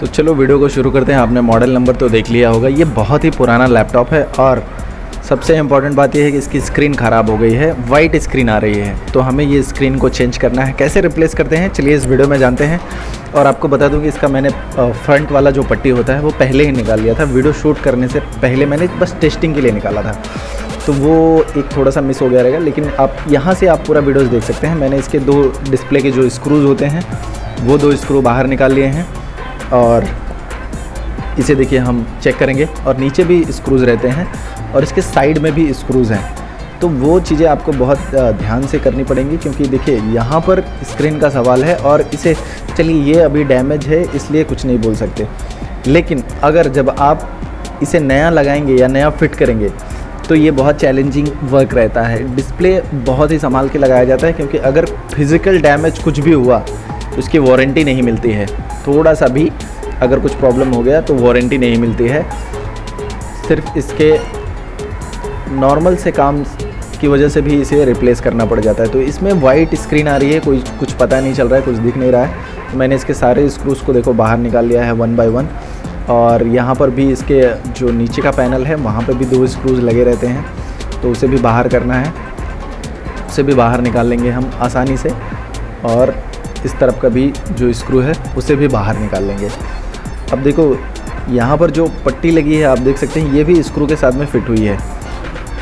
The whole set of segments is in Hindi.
तो चलो वीडियो को शुरू करते हैं। आपने मॉडल नंबर तो देख लिया होगा। ये बहुत ही पुराना लैपटॉप है और सबसे इम्पॉर्टेंट बात यह है कि इसकी स्क्रीन ख़राब हो गई है, वाइट स्क्रीन आ रही है। तो हमें ये स्क्रीन को चेंज करना है। कैसे रिप्लेस करते हैं चलिए इस वीडियो में जानते हैं। और आपको बता दूं कि इसका मैंने फ्रंट वाला जो पट्टी होता है वो पहले ही निकाल लिया था। वीडियो शूट करने से पहले मैंने बस टेस्टिंग के लिए निकाला था, तो वो एक थोड़ा सा मिस हो गया रहेगा। लेकिन आप यहाँ से आप पूरा वीडियोज़ देख सकते हैं। मैंने इसके 2 डिस्प्ले के जो स्क्रूज़ होते हैं वो 2 स्क्रू बाहर निकाल लिए हैं और इसे देखिए हम चेक करेंगे। और नीचे भी स्क्रूज़ रहते हैं और इसके साइड में भी स्क्रूज़ हैं। तो वो चीज़ें आपको बहुत ध्यान से करनी पड़ेंगी, क्योंकि देखिए यहाँ पर स्क्रीन का सवाल है और इसे चलिए ये अभी डैमेज है इसलिए कुछ नहीं बोल सकते, लेकिन अगर जब आप इसे नया लगाएंगे या नया फिट करेंगे तो ये बहुत चैलेंजिंग वर्क रहता है। डिस्प्ले बहुत ही संभाल के लगाया जाता है, क्योंकि अगर फिज़िकल डैमेज कुछ भी हुआ तो उसकी वारंटी नहीं मिलती है। थोड़ा सा भी अगर कुछ प्रॉब्लम हो गया तो वारंटी नहीं मिलती है। सिर्फ इसके नॉर्मल से काम की वजह से भी इसे रिप्लेस करना पड़ जाता है। तो इसमें वाइट स्क्रीन आ रही है, कोई कुछ पता नहीं चल रहा है, कुछ दिख नहीं रहा है। तो मैंने इसके सारे स्क्रूज़ को देखो बाहर निकाल लिया है 1 बाय 1। और यहाँ पर भी इसके जो नीचे का पैनल है वहाँ पर भी 2 स्क्रूज़ लगे रहते हैं, तो उसे भी बाहर करना है। उसे भी बाहर निकाल लेंगे हम आसानी से। और इस तरफ का भी जो स्क्रू है उसे भी बाहर निकाल लेंगे। अब देखो यहाँ पर जो पट्टी लगी है आप देख सकते हैं, ये भी स्क्रू के साथ में फिट हुई है।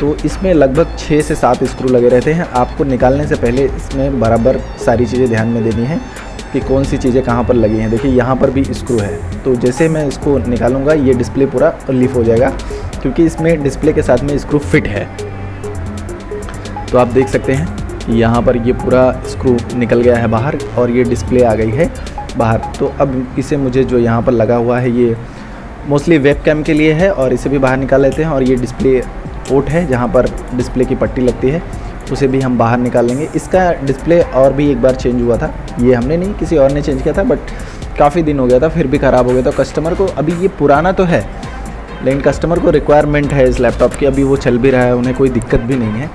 तो इसमें लगभग 6 से 7 स्क्रू लगे रहते हैं। आपको निकालने से पहले इसमें बराबर सारी चीज़ें ध्यान में देनी है कि कौन सी चीज़ें कहाँ पर लगी हैं। देखिए यहाँ पर भी स्क्रू है, तो जैसे मैं इसको निकालूंगा ये डिस्प्ले पूरा लीफ हो जाएगा, क्योंकि इसमें डिस्प्ले के साथ में स्क्रू फिट है। तो आप देख सकते हैं यहाँ पर ये पूरा स्क्रू निकल गया है बाहर और ये डिस्प्ले आ गई है बाहर। तो अब इसे मुझे जो यहाँ पर लगा हुआ है ये मोस्टली वेब कैम के लिए है, और इसे भी बाहर निकाल लेते हैं। और ये डिस्प्ले पोर्ट है जहाँ पर डिस्प्ले की पट्टी लगती है, उसे भी हम बाहर निकाल लेंगे। इसका डिस्प्ले और भी एक बार चेंज हुआ था, ये हमने नहीं किसी और ने चेंज किया था, बट काफ़ी दिन हो गया था फिर भी ख़राब हो गया था। कस्टमर को अभी ये पुराना तो है लेकिन कस्टमर को रिक्वायरमेंट है इस लैपटॉप की, अभी वो चल भी रहा है, उन्हें कोई दिक्कत भी नहीं है।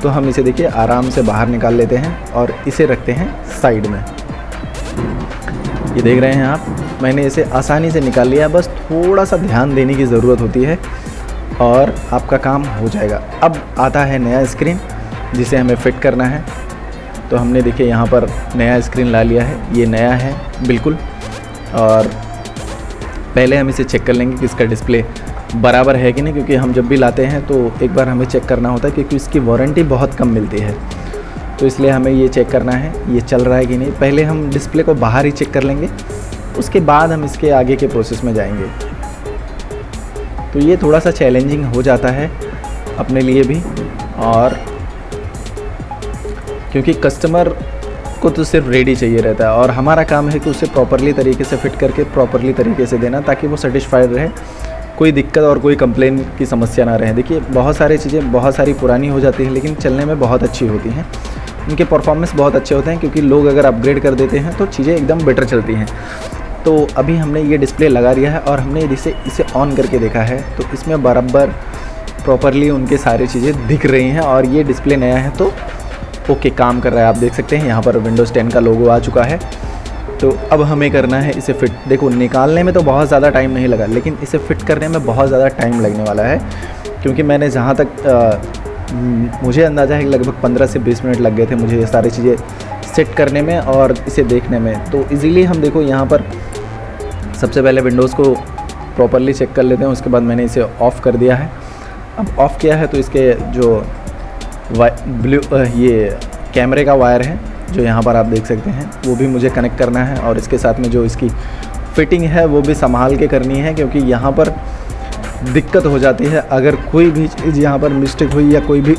तो हम इसे देखिए आराम से बाहर निकाल लेते हैं और इसे रखते हैं साइड में। ये देख रहे हैं आप, मैंने इसे आसानी से निकाल लिया। बस थोड़ा सा ध्यान देने की ज़रूरत होती है और आपका काम हो जाएगा। अब आता है नया स्क्रीन जिसे हमें फ़िट करना है। तो हमने देखिए यहाँ पर नया स्क्रीन ला लिया है, ये नया है बिल्कुल। और पहले हम इसे चेक कर लेंगे कि इसका डिस्प्ले बराबर है कि नहीं, क्योंकि हम जब भी लाते हैं तो एक बार हमें चेक करना होता है, क्योंकि इसकी वारंटी बहुत कम मिलती है। तो इसलिए हमें ये चेक करना है ये चल रहा है कि नहीं। पहले हम डिस्प्ले को बाहर ही चेक कर लेंगे, उसके बाद हम इसके आगे के प्रोसेस में जाएंगे। तो ये थोड़ा सा चैलेंजिंग हो जाता है अपने लिए भी, और क्योंकि कस्टमर को तो सिर्फ रेडी चाहिए रहता है और हमारा काम है कि उसे प्रॉपरली तरीके से फिट करके प्रॉपरली तरीके से देना, ताकि वो सेटिस्फाइड रहे, कोई दिक्कत और कोई कंप्लेन की समस्या ना रहे। देखिए बहुत सारी चीज़ें बहुत सारी पुरानी हो जाती हैं लेकिन चलने में बहुत अच्छी होती हैं, उनके परफॉर्मेंस बहुत अच्छे होते हैं, क्योंकि लोग अगर अपग्रेड कर देते हैं तो चीज़ें एकदम बेटर चलती हैं। तो अभी हमने ये डिस्प्ले लगा दिया है और हमने इसे ऑन करके देखा है, तो इसमें बराबर प्रॉपरली उनके सारी चीज़ें दिख रही हैं और ये डिस्प्ले नया है तो ओके काम कर रहा है। आप देख सकते हैं यहाँ पर विंडोज़ 10 का लोगो आ चुका है। तो अब हमें करना है इसे फिट। देखो निकालने में तो बहुत ज़्यादा टाइम नहीं लगा, लेकिन इसे फिट करने में बहुत ज़्यादा टाइम लगने वाला है, क्योंकि मैंने जहाँ तक मुझे अंदाज़ा है कि लगभग 15 से 20 मिनट लग गए थे मुझे ये सारी चीज़ें सेट करने में और इसे देखने में। तो इजीली हम देखो यहाँ पर सबसे पहले विंडोज़ को प्रॉपरली चेक कर लेते हैं, उसके बाद मैंने इसे ऑफ़ कर दिया है। अब ऑफ़ किया है तो इसके जो ये कैमरे का वायर है जो यहाँ पर आप देख सकते हैं वो भी मुझे कनेक्ट करना है, और इसके साथ में जो इसकी फ़िटिंग है वो भी संभाल के करनी है, क्योंकि यहाँ पर दिक्कत हो जाती है। अगर कोई भी चीज़ यहाँ पर मिस्टेक हुई या कोई भी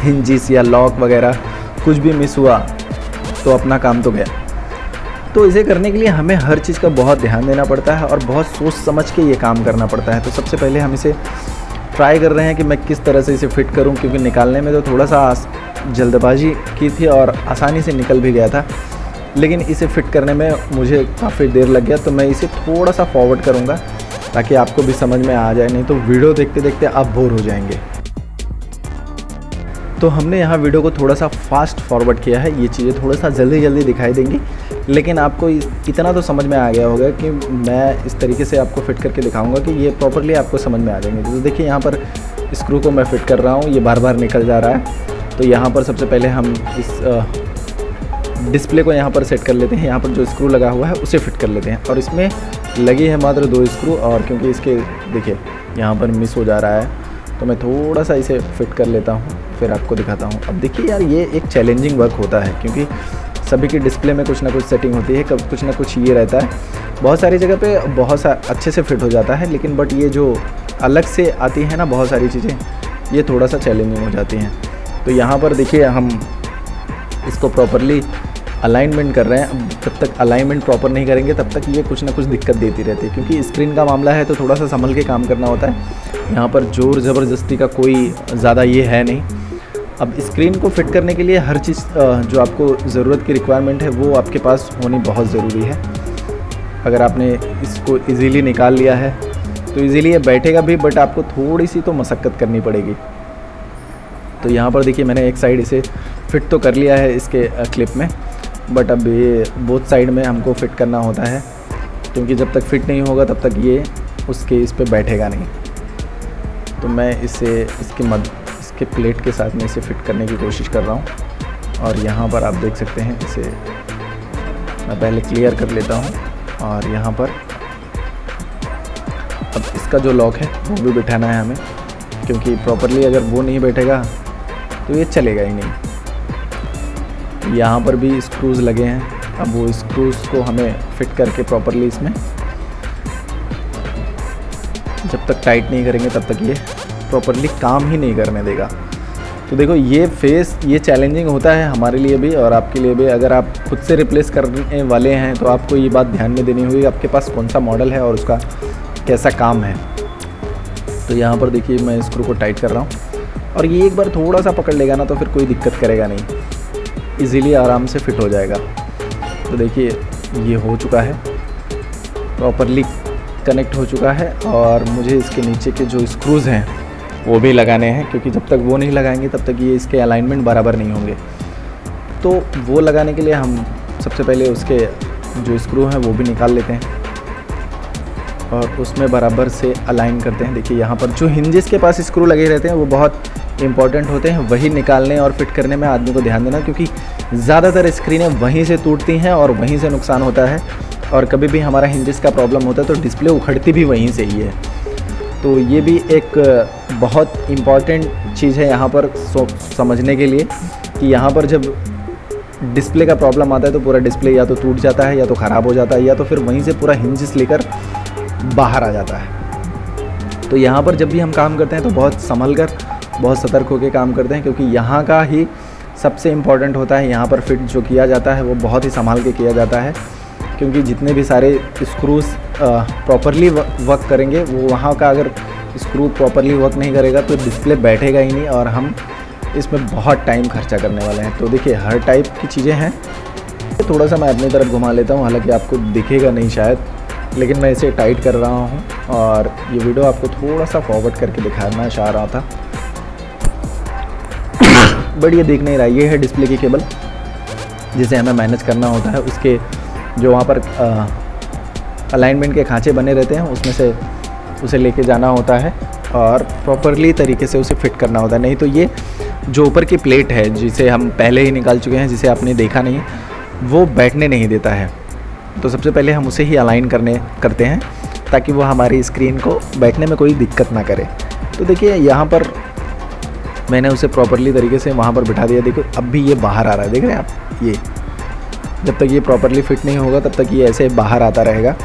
हिंजिस या लॉक वगैरह कुछ भी मिस हुआ तो अपना काम तो गया। तो इसे करने के लिए हमें हर चीज़ का बहुत ध्यान देना पड़ता है और बहुत सोच समझ के ये काम करना पड़ता है। तो सबसे पहले हम इसे ट्राई कर रहे हैं कि मैं किस तरह से इसे फ़िट करूं, क्योंकि निकालने में तो थोड़ा सा जल्दबाजी की थी और आसानी से निकल भी गया था, लेकिन इसे फ़िट करने में मुझे काफ़ी देर लग गया। तो मैं इसे थोड़ा सा फॉरवर्ड करूंगा ताकि आपको भी समझ में आ जाए, नहीं तो वीडियो देखते देखते आप बोर हो जाएंगे। तो हमने यहाँ वीडियो को थोड़ा सा फास्ट फॉरवर्ड किया है, ये चीज़ें थोड़ा सा जल्दी दिखाई देंगी, लेकिन आपको इतना तो समझ में आ गया होगा कि मैं इस तरीके से आपको फिट करके दिखाऊंगा कि ये प्रॉपरली आपको समझ में आ जाएंगे। तो देखिए यहाँ पर स्क्रू को मैं फिट कर रहा हूँ, ये बार बार निकल जा रहा है। तो यहाँ पर सबसे पहले हम इस डिस्प्ले को यहाँ पर सेट कर लेते हैं, यहाँ पर जो स्क्रू लगा हुआ है उसे फिट कर लेते हैं। और इसमें लगी है मात्र 2 स्क्रू, और क्योंकि इसके देखिए यहाँ पर मिस हो जा रहा है तो मैं थोड़ा सा इसे फिट कर लेता हूँ, फिर आपको दिखाता हूँ। अब देखिए यार, ये एक चैलेंजिंग वर्क होता है क्योंकि सभी की डिस्प्ले में कुछ ना कुछ सेटिंग होती है, कब कुछ ना कुछ ये रहता है। बहुत सारी जगह पे बहुत अच्छे से फिट हो जाता है, लेकिन बट ये जो अलग से आती है ना बहुत सारी चीज़ें, ये थोड़ा सा चैलेंजिंग हो जाती हैं। तो यहाँ पर देखिए हम इसको प्रॉपरली अलाइनमेंट कर रहे हैं। जब तक अलाइनमेंट प्रॉपर नहीं करेंगे तब तक ये कुछ ना कुछ दिक्कत देती रहती है, क्योंकि स्क्रीन का मामला है तो थोड़ा सा संभल के काम करना होता है। यहाँ पर ज़ोर ज़बरदस्ती का कोई ज़्यादा ये है नहीं। अब स्क्रीन को फिट करने के लिए हर चीज़ जो आपको ज़रूरत की रिक्वायरमेंट है वो आपके पास होनी बहुत ज़रूरी है। अगर आपने इसको इजीली निकाल लिया है तो इजीली ये बैठेगा भी, बट आपको थोड़ी सी तो मशक्क़त करनी पड़ेगी। तो यहाँ पर देखिए मैंने एक साइड इसे फिट तो कर लिया है इसके क्लिप में, बट अब ये बोथ साइड में हमको फिट करना होता है, क्योंकि जब तक फिट नहीं होगा तब तक ये उसके इस पे बैठेगा नहीं। तो मैं इसे इसके प्लेट के साथ में इसे फिट करने की कोशिश कर रहा हूँ। और यहाँ पर आप देख सकते हैं, इसे मैं पहले क्लियर कर लेता हूँ। और यहाँ पर अब इसका जो लॉक है वो भी बिठाना है हमें, क्योंकि प्रॉपरली अगर वो नहीं बैठेगा तो ये चलेगा ही नहीं। यहाँ पर भी स्क्रूज़ लगे हैं, अब वो स्क्रूज़ को हमें फिट करके प्रॉपरली इसमें, जब तक टाइट नहीं करेंगे तब तक ये प्रॉपरली काम ही नहीं करने देगा। तो देखो ये चैलेंजिंग होता है हमारे लिए भी और आपके लिए भी। अगर आप खुद से रिप्लेस करने वाले हैं तो आपको ये बात ध्यान में देनी होगी आपके पास कौन सा मॉडल है और उसका कैसा काम है। तो यहाँ पर देखिए मैं स्क्रू को टाइट कर रहा हूँ, और ये एक बार थोड़ा सा पकड़ लेगा ना तो फिर कोई दिक्कत करेगा नहीं, इजीली आराम से फिट हो जाएगा। तो देखिए ये हो चुका है, प्रॉपरली कनेक्ट हो चुका है। और मुझे इसके नीचे के जो स्क्रूज़ हैं वो भी लगाने हैं, क्योंकि जब तक वो नहीं लगाएंगे तब तक ये इसके अलाइनमेंट बराबर नहीं होंगे। तो वो लगाने के लिए हम सबसे पहले उसके जो स्क्रू हैं वो भी निकाल लेते हैं और उसमें बराबर से अलाइन करते हैं। देखिए यहाँ पर जो हिंजेस के पास स्क्रू लगे रहते हैं वो बहुत इंपॉर्टेंट होते हैं, वही निकालने और फिट करने में आदमी को ध्यान देना, क्योंकि ज़्यादातर स्क्रीनें वहीं से टूटती हैं और वहीं से नुकसान होता है। और कभी भी हमारा हिंजेस का प्रॉब्लम होता है तो डिस्प्ले उखड़ती भी वहीं से ही है। तो ये भी एक बहुत इम्पॉर्टेंट चीज़ है यहाँ पर समझने के लिए, कि यहाँ पर जब डिस्प्ले का प्रॉब्लम आता है तो पूरा डिस्प्ले या तो टूट जाता है या तो ख़राब हो जाता है, या तो फिर वहीं से पूरा हिंजेस लेकर बाहर आ जाता है। तो यहाँ पर जब भी हम काम करते हैं तो बहुत संभल कर, बहुत सतर्क होकर काम करते हैं, क्योंकि यहाँ का ही सबसे इम्पॉर्टेंट होता है। यहाँ पर फिट जो किया जाता है वो बहुत ही संभाल के किया जाता है, क्योंकि जितने भी सारे स्क्रूज़ प्रॉपरली वर्क करेंगे, वो वहाँ का अगर स्क्रू प्रॉपरली वर्क नहीं करेगा तो डिस्प्ले बैठेगा ही नहीं और हम इसमें बहुत टाइम खर्चा करने वाले हैं। तो देखिए हर टाइप की चीज़ें हैं। थोड़ा सा मैं अपनी तरफ घुमा लेता हूँ, हालांकि आपको दिखेगा नहीं शायद, लेकिन मैं इसे टाइट कर रहा हूँ और ये वीडियो आपको थोड़ा सा फॉरवर्ड करके दिखाना चाह रहा था, बट ये देख नहीं रहा। ये है डिस्प्ले की केबल जिसे हमें मैनेज करना होता है। उसके जो वहाँ पर अलाइनमेंट के खांचे बने रहते हैं उसमें से उसे लेके जाना होता है और प्रॉपरली तरीके से उसे फिट करना होता है। नहीं तो ये जो ऊपर की प्लेट है जिसे हम पहले ही निकाल चुके हैं, जिसे आपने देखा नहीं, वो बैठने नहीं देता है। तो सबसे पहले हम उसे ही अलाइन करते हैं ताकि वो हमारी स्क्रीन को बैठने में कोई दिक्कत ना करे। तो देखिए यहाँ पर मैंने उसे प्रॉपरली तरीके से वहाँ पर बिठा दिया। देखो अब भी ये बाहर आ रहा है, देख रहे हैं आप। ये जब तक ये प्रॉपरली फिट नहीं होगा तब तक ये ऐसे बाहर आता रहेगा,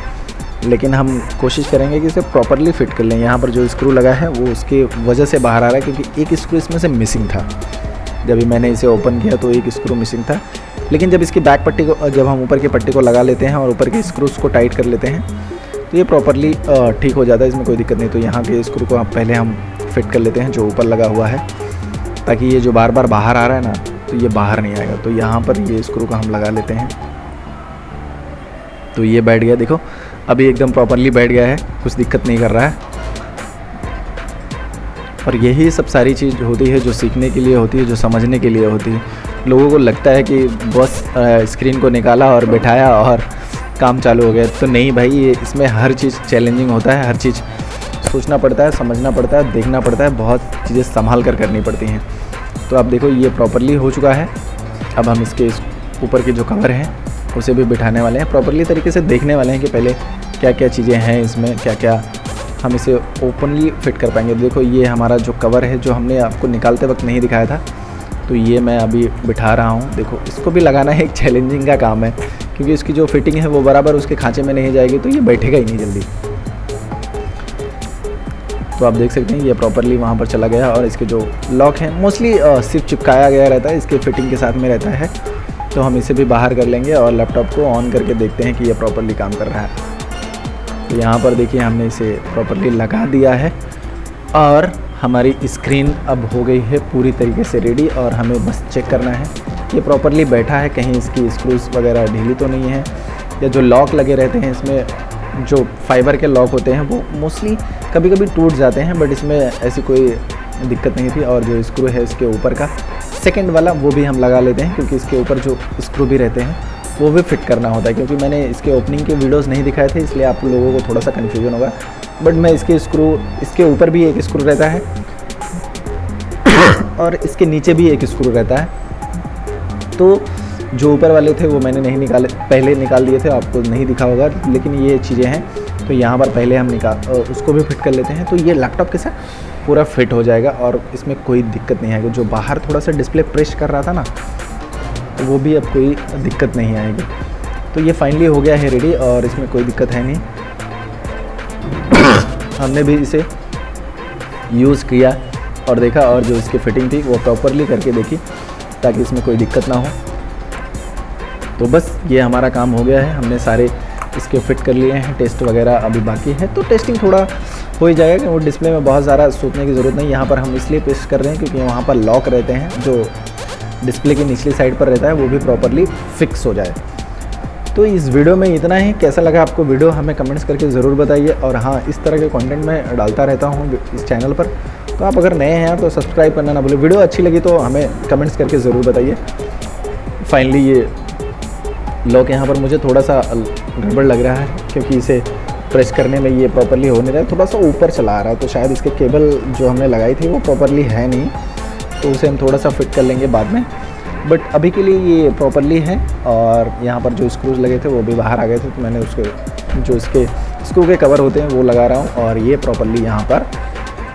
लेकिन हम कोशिश करेंगे कि इसे प्रॉपरली फिट कर लें। यहाँ पर जो स्क्रू लगा है वो उसके वजह से बाहर आ रहा है, क्योंकि एक स्क्रू इसमें से मिसिंग था। जब मैंने इसे ओपन किया तो एक स्क्रू मिसिंग था, लेकिन जब इसकी बैक पट्टी को, जब हम ऊपर की पट्टी को लगा लेते हैं और ऊपर के स्क्रूज़ को टाइट कर लेते हैं तो ये प्रॉपरली ठीक हो जाता है, इसमें कोई दिक्कत नहीं। तो यहाँ के स्क्रू को पहले हम फिट कर लेते हैं जो ऊपर लगा हुआ है, ताकि ये जो बार बार बाहर आ रहा है ना तो ये बाहर नहीं आएगा। तो यहाँ पर ये स्क्रू को हम लगा लेते हैं। तो ये बैठ गया, देखो अभी एकदम प्रॉपरली बैठ गया है, कुछ दिक्कत नहीं कर रहा है। और यही सब सारी चीज़ होती है जो सीखने के लिए होती है, जो समझने के लिए होती है। लोगों को लगता है कि बस स्क्रीन को निकाला और बिठाया और काम चालू हो गया, तो नहीं भाई, ये इसमें हर चीज़ चैलेंजिंग होता है, हर चीज़ सोचना पड़ता है, समझना पड़ता है, देखना पड़ता है, बहुत चीज़ें संभाल कर करनी पड़ती हैं। तो आप देखो ये प्रॉपरली हो चुका है। अब हम इसके ऊपर के जो कवर हैं उसे भी बिठाने वाले हैं, प्रॉपरली तरीके से देखने वाले हैं कि पहले क्या क्या चीज़ें हैं इसमें, क्या क्या हम इसे ओपनली फिट कर पाएंगे। देखो ये हमारा जो कवर है जो हमने आपको निकालते वक्त नहीं दिखाया था, तो ये मैं अभी बिठा रहा हूँ। देखो इसको भी लगाना एक चैलेंजिंग का काम है, क्योंकि इसकी जो फिटिंग है वो बराबर उसके खांचे में नहीं जाएगी, तो ये बैठेगा ही नहीं जल्दी। तो आप देख सकते हैं ये प्रॉपरली वहाँ पर चला गया, और इसके जो लॉक हैं मोस्टली सिर्फ चिपकाया गया रहता है, इसके फिटिंग के साथ में रहता है। तो हम इसे भी बाहर कर लेंगे और लैपटॉप को ऑन करके देखते हैं कि ये प्रॉपरली काम कर रहा है। तो यहाँ पर देखिए हमने इसे प्रॉपरली लगा दिया है और हमारी स्क्रीन अब हो गई है पूरी तरीके से रेडी, और हमें बस चेक करना है ये प्रॉपरली बैठा है, कहीं इसकी स्क्रूज वगैरह ढीली तो नहीं है, या जो लॉक लगे रहते हैं इसमें जो फाइबर के लॉक होते हैं वो मोस्टली कभी कभी टूट जाते हैं, बट इसमें ऐसी कोई दिक्कत नहीं थी। और जो स्क्रू है इसके ऊपर का सेकंड वाला वो भी हम लगा लेते हैं, क्योंकि इसके ऊपर जो स्क्रू भी रहते हैं वो भी फिट करना होता है, क्योंकि मैंने इसके ओपनिंग के वीडियोस नहीं दिखाए थे, इसलिए आप लोगों को थोड़ा सा कन्फ्यूजन होगा। बट मैं इसके ऊपर भी एक स्क्रू रहता है और इसके नीचे भी एक स्क्रू रहता है। तो जो ऊपर वाले थे वो मैंने नहीं निकाले, पहले निकाल दिए थे, आपको नहीं दिखा होगा, लेकिन ये चीज़ें हैं। तो यहाँ पर पहले हम उसको भी फिट कर लेते हैं, तो ये लैपटॉप के साथ पूरा फिट हो जाएगा और इसमें कोई दिक्कत नहीं आएगी। जो बाहर थोड़ा सा डिस्प्ले प्रेस कर रहा था ना, तो वो भी अब कोई दिक्कत नहीं आएगी। तो ये फाइनली हो गया है रेडी, और इसमें कोई दिक्कत है नहीं। हमने भी इसे यूज़ किया और देखा, और जो इसकी फिटिंग थी वो प्रॉपरली करके देखी, ताकि इसमें कोई दिक्कत ना हो। तो बस ये हमारा काम हो गया है, हमने सारे इसके फिट कर लिए हैं। टेस्ट वगैरह अभी बाकी है, तो टेस्टिंग थोड़ा हो ही जाएगा, कि वो डिस्प्ले में बहुत ज़्यादा सोचने की ज़रूरत नहीं। यहाँ पर हम इसलिए पेस्ट कर रहे हैं क्योंकि वहाँ पर लॉक रहते हैं, जो डिस्प्ले की निचली साइड पर रहता है वो भी प्रॉपरली फिक्स हो जाए। तो इस वीडियो में इतना ही। कैसा लगा आपको वीडियो हमें कमेंट्स करके ज़रूर बताइए। और हाँ, इस तरह के कंटेंट मैं डालता रहता हूँ इस चैनल पर, तो आप अगर नए हैं तो सब्सक्राइब करना ना भूलें। वीडियो अच्छी लगी तो हमें कमेंट्स करके ज़रूर बताइए। फाइनली ये लॉक यहाँ पर मुझे थोड़ा सा गड़बड़ लग रहा है, क्योंकि इसे प्रेस करने में ये प्रॉपरली हो नहीं रहा है, थोड़ा सा ऊपर चला आ रहा है, तो शायद इसके केबल जो हमने लगाई थी वो प्रॉपरली है नहीं, तो उसे हम थोड़ा सा फिट कर लेंगे बाद में। बट अभी के लिए ये प्रॉपरली है। और यहाँ पर जो स्क्रूज लगे थे वो भी बाहर आ गए थे, तो मैंने उसके जो इसके स्क्रू के कवर होते हैं वो लगा रहा हूँ, और ये प्रॉपरली यहाँ पर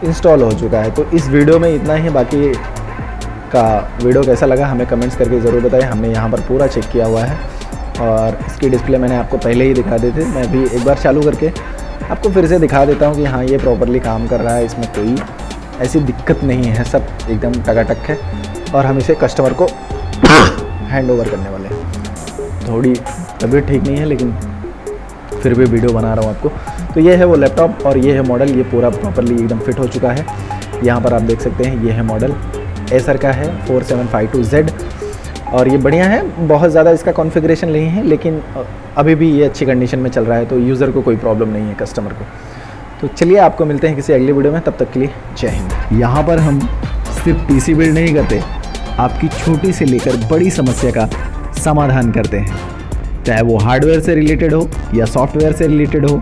इंस्टॉल हो चुका है। तो इस वीडियो में इतना ही। बाकी का वीडियो कैसा लगा हमें कमेंट्स करके ज़रूर बताएं। हमने यहाँ पर पूरा चेक किया हुआ है, और इसकी डिस्प्ले मैंने आपको पहले ही दिखा दी थी। मैं भी एक बार चालू करके आपको फिर से दिखा देता हूँ कि हाँ ये प्रॉपरली काम कर रहा है, इसमें कोई ऐसी दिक्कत नहीं है, सब एकदम टकाटक है। और हम इसे कस्टमर को हैंड ओवर करने वाले हैं। थोड़ी तबीयत ठीक नहीं है, लेकिन फिर भी वीडियो बना रहा हूँ आपको। तो ये है वो लैपटॉप और ये है मॉडल, ये पूरा प्रॉपरली एकदम फिट हो चुका है। यहाँ पर आप देख सकते हैं ये है मॉडल, एसर का है 4752Z, और ये बढ़िया है। बहुत ज़्यादा इसका कॉन्फ़िगरेशन नहीं है, लेकिन अभी भी ये अच्छी कंडीशन में चल रहा है, तो यूज़र को कोई प्रॉब्लम नहीं है, कस्टमर को। तो चलिए आपको मिलते हैं किसी अगली वीडियो में, तब तक के लिए जय हिंद। यहाँ पर हम सिर्फ पीसी बिल्ड नहीं करते, आपकी छोटी से लेकर बड़ी समस्या का समाधान करते हैं, चाहे वो हार्डवेयर से रिलेटेड हो या सॉफ्टवेयर से रिलेटेड हो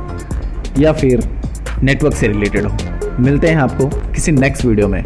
या फिर नेटवर्क से रिलेटेड हो। मिलते हैं आपको किसी नेक्स्ट वीडियो में।